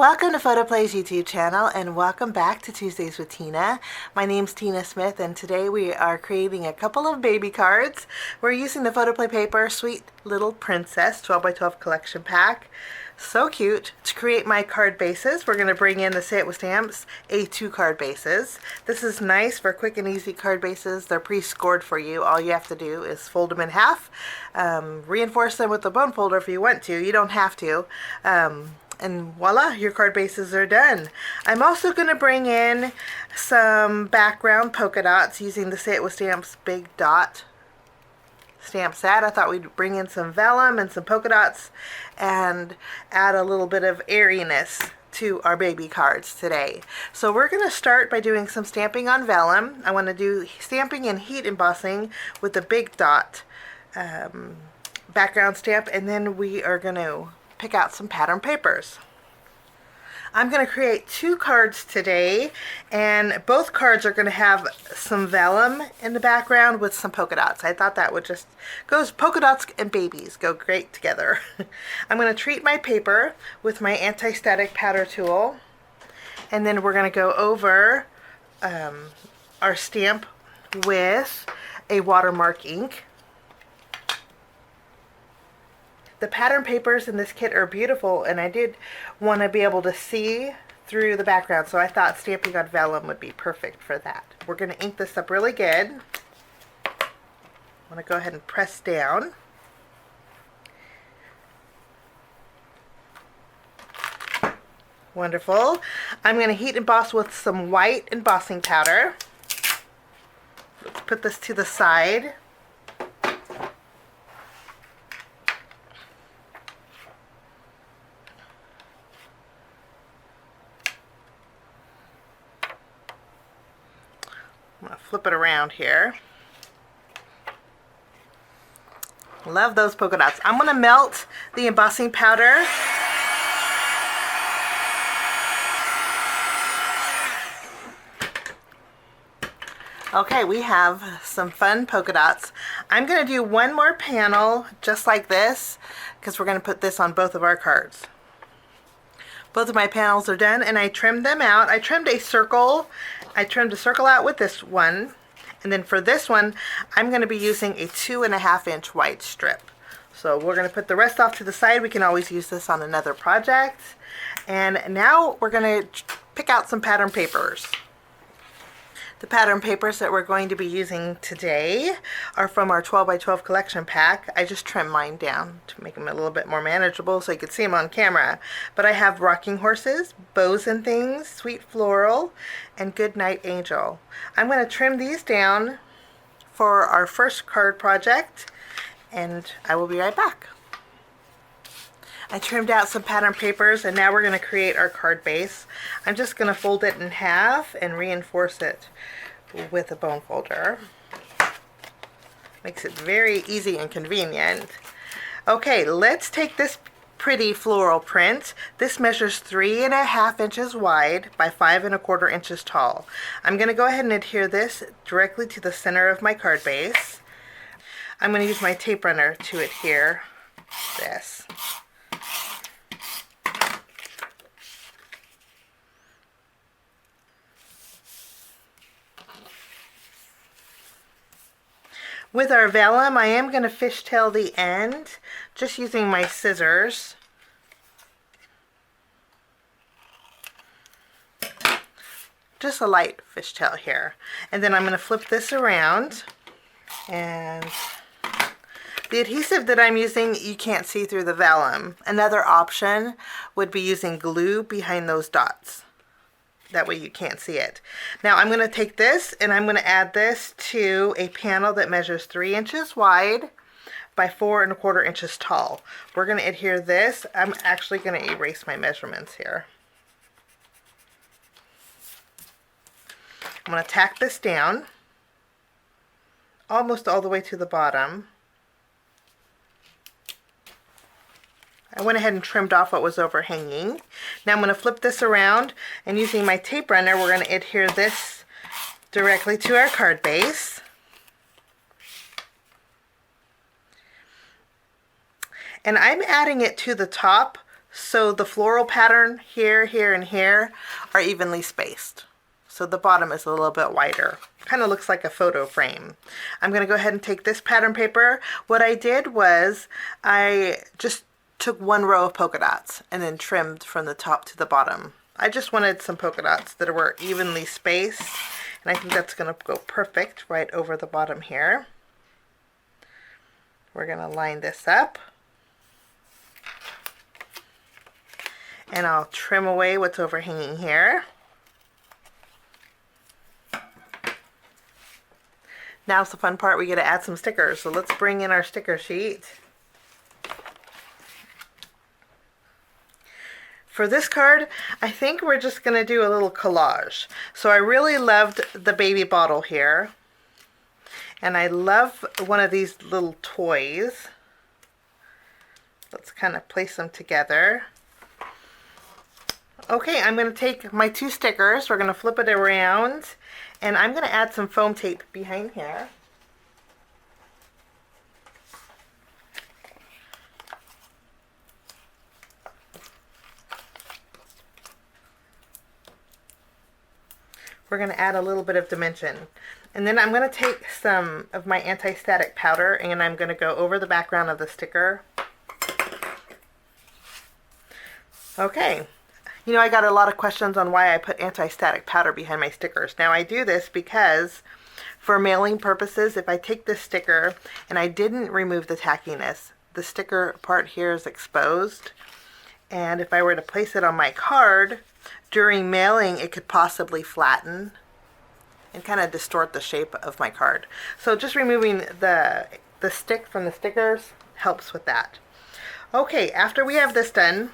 Welcome to PhotoPlay's YouTube channel and welcome back to Tuesdays with Tina. My name's Tina Smith and today we are creating a couple of baby cards. We're using the PHOTOPLAY paper Sweet Little Princess 12 by 12 collection pack. So cute. To create my card bases, we're going to bring in the Say It With Stamps A2 card bases. This is nice for quick and easy card bases. They're pre-scored for you. All you have to do is fold them in half, reinforce them with a bone folder if you want to. You don't have to. And voila, your card bases are done. I'm also going to bring in some background polka dots using the Say It With Stamps Big Dot stamp set. I thought we'd bring in some vellum and some polka dots and add a little bit of airiness to our baby cards today. So we're going to start by doing some stamping on vellum. I want to do stamping and heat embossing with the Big Dot background stamp, and then we are going to pick out some pattern papers. I'm going to create two cards today, and both cards are going to have some vellum in the background with some polka dots. I thought that would just goes, polka dots and babies go great together. I'm going to treat my paper with my anti-static powder tool, and then we're going to go over our stamp with a watermark ink. The pattern papers in this kit are beautiful, and I did want to be able to see through the background, so I thought stamping on vellum would be perfect for that. We're going to ink this up really good. I'm going to go ahead and press down. Wonderful. I'm going to heat emboss with some white embossing powder. Let's put this to the side. I'm going to flip it around here. Love those polka dots. I'm going to melt the embossing powder. Okay, we have some fun polka dots. I'm going to do one more panel just like this because we're going to put this on both of our cards. Both of my panels are done, and I trimmed them out. I trimmed a circle. I trimmed a circle out with this one, and then for this one I'm going to be using a 2.5 inch white strip. So we're going to put the rest off to the side. We can always use this on another project. And now we're going to pick out some pattern papers. The pattern papers that we're going to be using today are from our 12 by 12 collection pack. I just trimmed mine down to make them a little bit more manageable so you could see them on camera. But I have Rocking Horses, Bows and Things, Sweet Floral, and Goodnight Angel. I'm going to trim these down for our first card project, and I will be right back. I trimmed out some pattern papers, and now we're going to create our card base. I'm just going to fold it in half and reinforce it with a bone folder. Makes it very easy and convenient. Okay, let's take this pretty floral print. This measures 3.5 inches wide by 5.25 inches tall. I'm going to go ahead and adhere this directly to the center of my card base. I'm going to use my tape runner to adhere this. With our vellum, I am going to fishtail the end, just using my scissors. Just a light fishtail here. And then I'm going to flip this around. And the adhesive that I'm using, you can't see through the vellum. Another option would be using glue behind those dots. That way you can't see it. Now I'm going to take this and I'm going to add this to a panel that measures 3 inches wide by 4.25 inches tall. We're going to adhere this. I'm actually going to erase my measurements here. I'm going to tack this down almost all the way to the bottom. I went ahead and trimmed off what was overhanging. Now I'm going to flip this around, and using my tape runner, we're going to adhere this directly to our card base. And I'm adding it to the top so the floral pattern here, here, and here are evenly spaced. So the bottom is a little bit wider. Kind of looks like a photo frame. I'm going to go ahead and take this pattern paper. What I did was I just took one row of polka dots and then trimmed from the top to the bottom. I just wanted some polka dots that were evenly spaced, and I think that's going to go perfect right over the bottom here. We're going to line this up, and I'll trim away what's overhanging here. Now's the fun part. We get to add some stickers. So let's bring in our sticker sheet. For this card, I think we're just going to do a little collage. So I really loved the baby bottle here. And I love one of these little toys. Let's kind of place them together. Okay, I'm going to take my two stickers. We're going to flip it around. And I'm going to add some foam tape behind here. We're going to add a little bit of dimension. And then I'm going to take some of my anti-static powder and I'm going to go over the background of the sticker. Okay. You know, I got a lot of questions on why I put anti-static powder behind my stickers. Now I do this because for mailing purposes, if I take this sticker and I didn't remove the tackiness, the sticker part here is exposed. And if I were to place it on my card, during mailing it could possibly flatten and kind of distort the shape of my card. So just removing the stick from the stickers helps with that. Okay, after we have this done,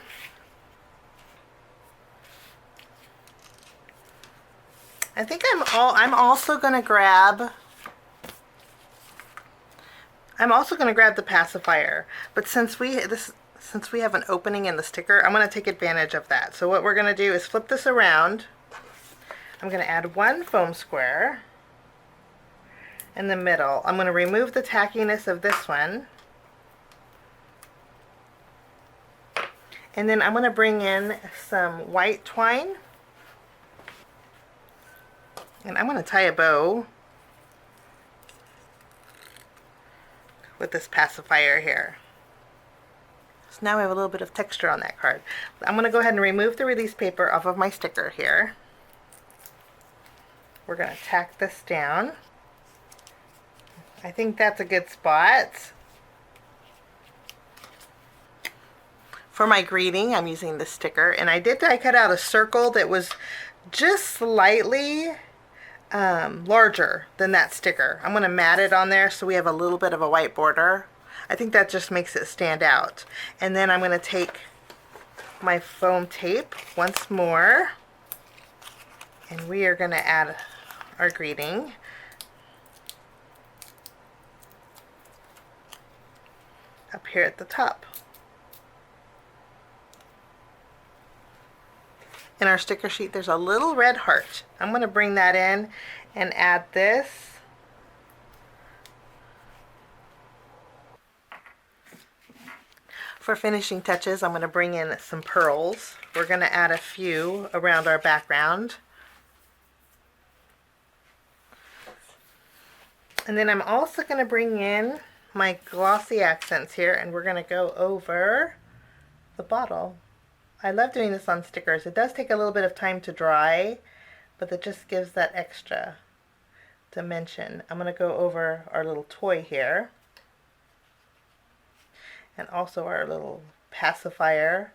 I think I'm also going to grab the pacifier. But since we have an opening in the sticker, I'm going to take advantage of that. So what we're going to do is flip this around. I'm going to add one foam square in the middle. I'm going to remove the tackiness of this one. And then I'm going to bring in some white twine. And I'm going to tie a bow with this pacifier here. So now we have a little bit of texture on that card. I'm going to go ahead and remove the release paper off of my sticker here. We're going to tack this down. I think that's a good spot. For my greeting, I'm using this sticker, and I cut out a circle that was just slightly larger than that sticker. I'm going to mat it on there so we have a little bit of a white border. I think that just makes it stand out. And then I'm going to take my foam tape once more, and we are going to add our greeting. Up here at the top. In our sticker sheet, there's a little red heart. I'm going to bring that in and add this. For finishing touches, I'm going to bring in some pearls. We're going to add a few around our background. And then I'm also going to bring in my glossy accents here, and we're going to go over the bottle. I love doing this on stickers. It does take a little bit of time to dry, but it just gives that extra dimension. I'm going to go over our little toy here, and also our little pacifier.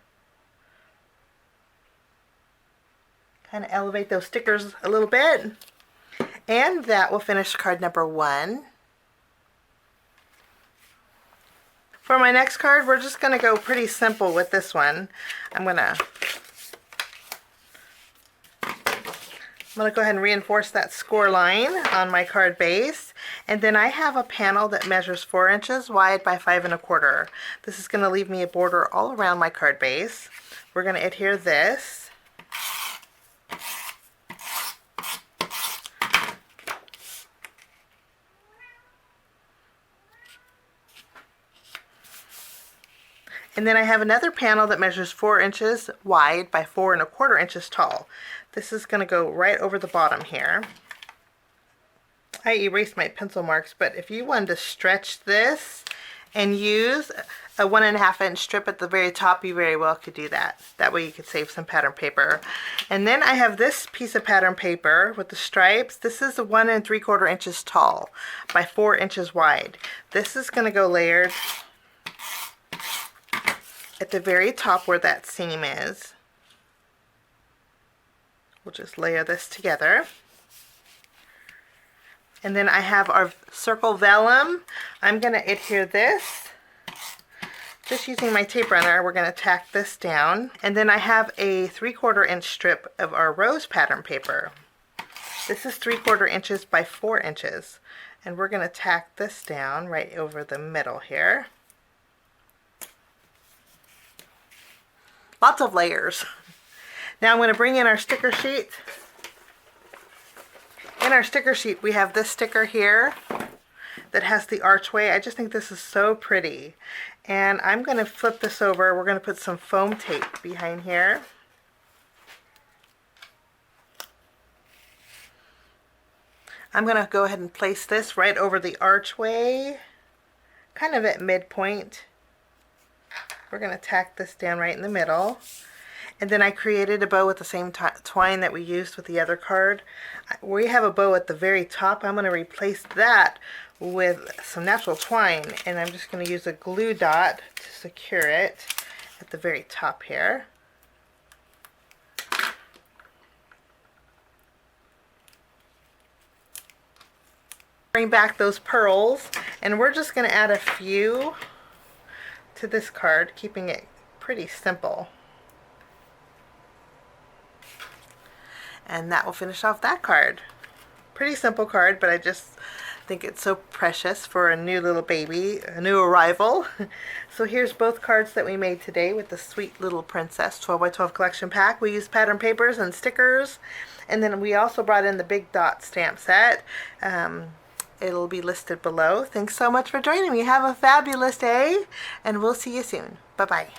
Kind of elevate those stickers a little bit. And that will finish card number 1. For my next card, we're just going to go pretty simple with this one. I'm going to go ahead and reinforce that score line on my card base. And then I have a panel that measures 4 inches wide by 5 1/4. This is going to leave me a border all around my card base. We're going to adhere this. And then I have another panel that measures 4 inches wide by 4 1/4 inches tall. This is going to go right over the bottom here. I erased my pencil marks, but if you wanted to stretch this and use a 1 1/2 inch strip at the very top, you very well could do that. That way you could save some pattern paper. And then I have this piece of pattern paper with the stripes. This is 1 3/4 inches tall by 4 inches wide. This is going to go layered at the very top where that seam is. We'll just layer this together. And then I have our circle vellum. I'm going to adhere this. Just using my tape runner, we're going to tack this down. And then I have a 3/4 inch strip of our rose pattern paper. This is 3/4 inches by 4 inches. And we're going to tack this down right over the middle here. Lots of layers. Now I'm going to bring in our sticker sheet. In our sticker sheet, we have this sticker here that has the archway. I just think this is so pretty. And I'm going to flip this over. We're going to put some foam tape behind here. I'm going to go ahead and place this right over the archway, kind of at midpoint. We're going to tack this down right in the middle. And then I created a bow with the same twine that we used with the other card. We have a bow at the very top. I'm going to replace that with some natural twine, and I'm just going to use a glue dot to secure it at the very top here. Bring back those pearls, and we're just going to add a few to this card, keeping it pretty simple. And that will finish off that card. Pretty simple card, but I just think it's so precious for a new little baby, a new arrival. So here's both cards that we made today with the sweet little princess 12 by 12 collection pack. We used pattern papers and stickers, and then we also brought in the big dot stamp set. It'll be listed below. Thanks so much for joining me. Have a fabulous day, and we'll see you soon. Bye-bye.